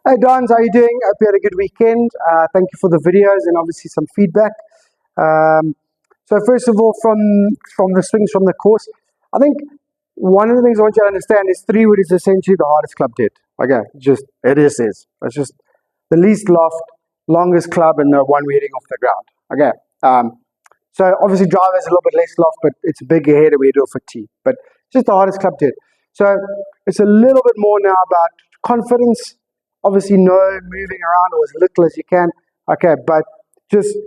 Hey Dons, how you doing? Hope you had a good weekend. Thank you for the videos and obviously some feedback. So first of all, from the swings from the course, I think one of the things I want you to understand is 3-wood is essentially the hardest club to hit. Okay, it is. It's just the least loft, longest club, and the one we're hitting off the ground. Okay. So obviously driver is a little bit less loft, but it's a bigger head and we do it for tee. But it's just the hardest club to hit. So it's a little bit more now about confidence. Obviously, no moving around or as little as you can. Okay, but just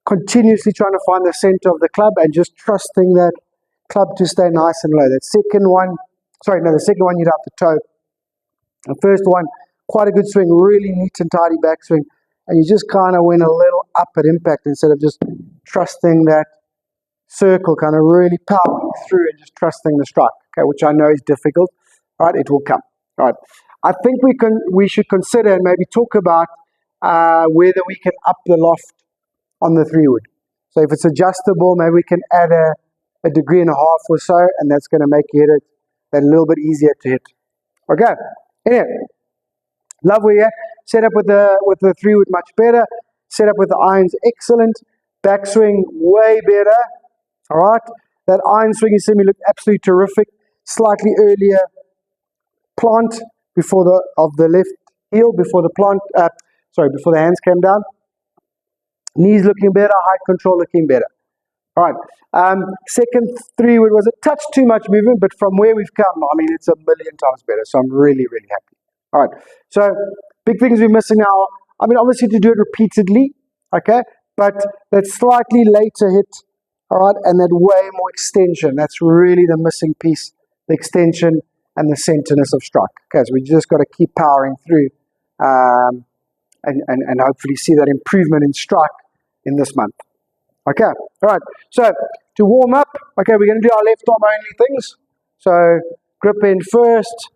continuously trying to find the center of the club and just trusting that club to stay nice and low. The second one you'd have to toe. The first one, quite a good swing, really neat and tidy backswing. And you just kind of went a little up at impact instead of just trusting that circle, kind of really powering through and just trusting the strike, okay, which I know is difficult. All right, it will come. All right. I think we should consider and maybe talk about whether we can up the loft on the 3-wood. So if it's adjustable, maybe we can add a degree and a half or so, and that's going to make you hit it that little bit easier to hit. Okay. Anyway, love where you're at. Set up with the 3-wood much better. Set up with the irons excellent. Backswing way better. All right. That iron swing you see me look absolutely terrific. Slightly earlier plant before the left heel, before the hands came down. Knees looking better, height control looking better. All right. Second 3-wood was a touch too much movement, but from where we've come, I mean, it's a million times better. So I'm really, really happy. All right. So big things we're missing now. I mean, obviously to do it repeatedly, okay, but that slightly later hit, all right, and that way more extension. That's really the missing piece, the extension and the centerness of strike. Okay, so we just got to keep powering through and hopefully see that improvement in strike in this month. Okay, all right. So to warm up, okay, we're going to do our left arm only things. So grip in first.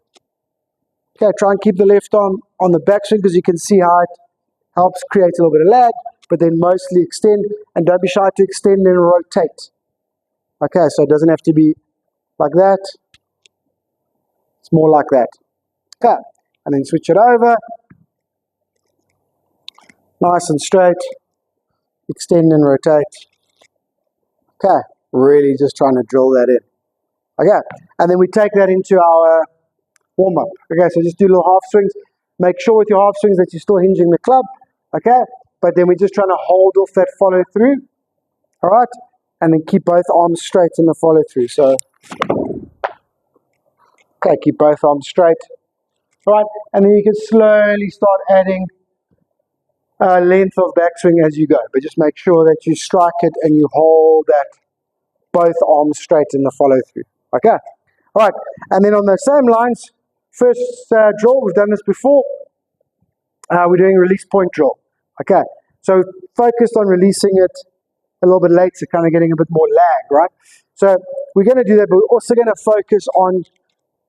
Okay, try and keep the left arm on the backswing because you can see how it helps create a little bit of lag, but then mostly extend, and don't be shy to extend and rotate. Okay, so it doesn't have to be like that. It's more like that. Okay, and then switch it over. Nice and straight. Extend and rotate. Okay, really just trying to drill that in. Okay, and then we take that into our warm-up. Okay, so just do little half swings. Make sure with your half swings that you're still hinging the club. Okay, but then we're just trying to hold off that follow through. All right, and then keep both arms straight in the follow through. So, okay, keep both arms straight. All right, and then you can slowly start adding length of backswing as you go, but just make sure that you strike it and you hold that both arms straight in the follow through. Okay, all right, and then on the same lines, first drill, we've done this before. We're doing a release point drill. Okay, so focused on releasing it a little bit later, kind of getting a bit more lag, right? So we're going to do that, but we're also going to focus on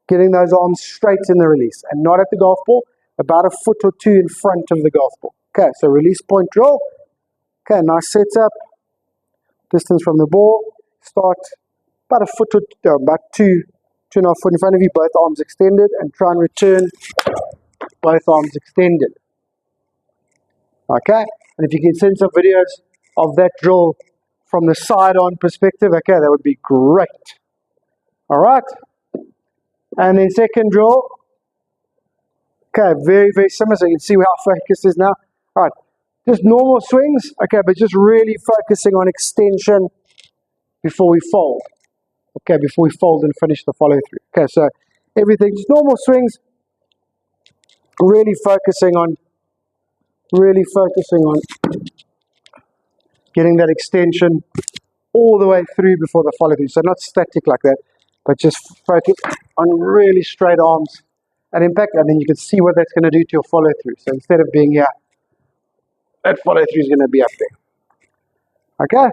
getting those arms straight in the release and not at the golf ball, about a foot or two in front of the golf ball. Okay, so release point drill. Okay, nice setup. Distance from the ball. Start about a foot or about 2.5 foot in front of you, both arms extended, and try and return both arms extended. Okay, and if you can send some videos of that drill from the side-on perspective, okay, that would be great. All right, and then second drill. Okay, very, very similar, so you can see how focused is now. All right, just normal swings, okay, but just really focusing on extension before we fold. Okay, before we fold and finish the follow through. Okay, so everything, just normal swings, really focusing on getting that extension all the way through before the follow through. So not static like that, but just focus on really straight arms at impact, and then you can see what that's going to do to your follow through. So instead of being here, that follow through is going to be up there. Okay,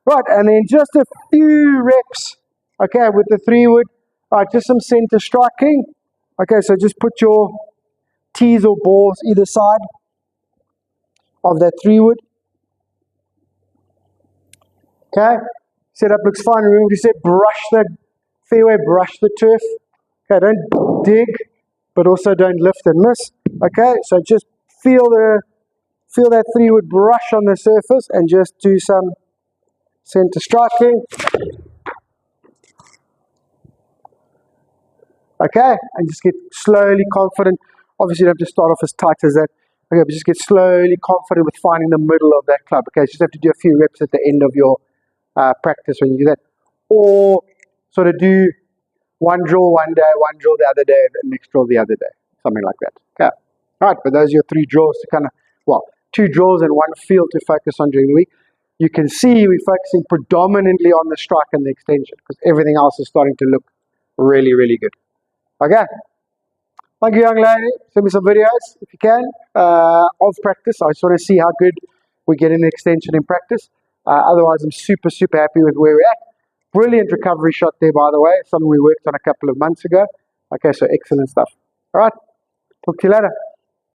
right, and then just a few reps. Okay, with the 3-wood. All right, just some center striking. Okay, so just put your tees or balls either side of that 3-wood. Okay, setup looks fine. Remember we said brush that fairway, brush the turf. Okay, don't dig, but also don't lift and miss. Okay, so just feel that 3-wood brush on the surface and just do some center striking. Okay, and just get slowly confident. Obviously, you don't have to start off as tight as that. Okay, but just get slowly confident with finding the middle of that club. Okay, you just have to do a few reps at the end of your practice when you do that. Or sort of do one drill one day, one drill the other day, and next drill the other day. Something like that. Okay. All right, but those are your 3 drills to kind of, well, 2 drills and 1 field to focus on during the week. You can see we're focusing predominantly on the strike and the extension because everything else is starting to look really, really good. Okay. Thank you, young lady. Send me some videos if you can of practice. I just want to see how good we get in the extension in practice. Otherwise, I'm super, super happy with where we're at. Brilliant recovery shot there, by the way. Something we worked on a couple of months ago. Okay, so excellent stuff. All right. Talk to you later.